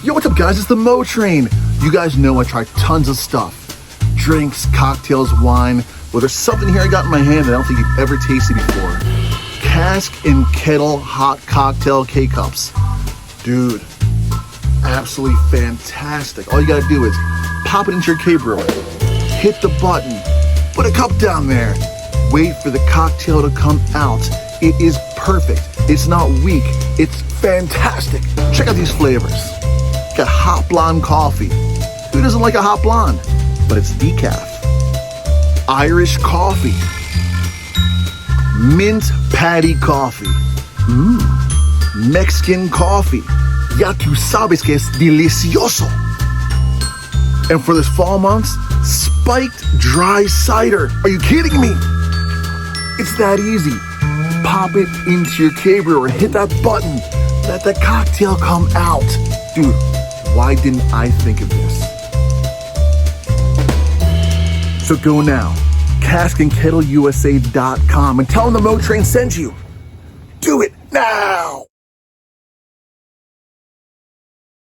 Yo, what's up guys? It's the Mo Train. You guys know I try tons of stuff. Drinks, cocktails, wine. Well, there's something here I got in my hand that I don't think you've ever tasted before. Cask Kettle hot cocktail K-Cups. Dude, absolutely fantastic. All you gotta do is pop it into your K-Brewer, hit the button, put a cup down there, wait for the cocktail to come out. It is perfect. It's not weak. It's fantastic. Check out these flavors. Got hot blonde coffee. Who doesn't like a hot blonde? But it's decaf. Irish coffee. Mint patty coffee. Mexican coffee. Ya tú sabes que es delicioso. And for this fall months, spiked dry cider. Are you kidding me? It's that easy. Pop it into your K-Brewer, hit that button, let the cocktail come out. Dude, why didn't I think of this? So go now, caskandkettleusa.com and tell them the Mo Train sent you. Do it now!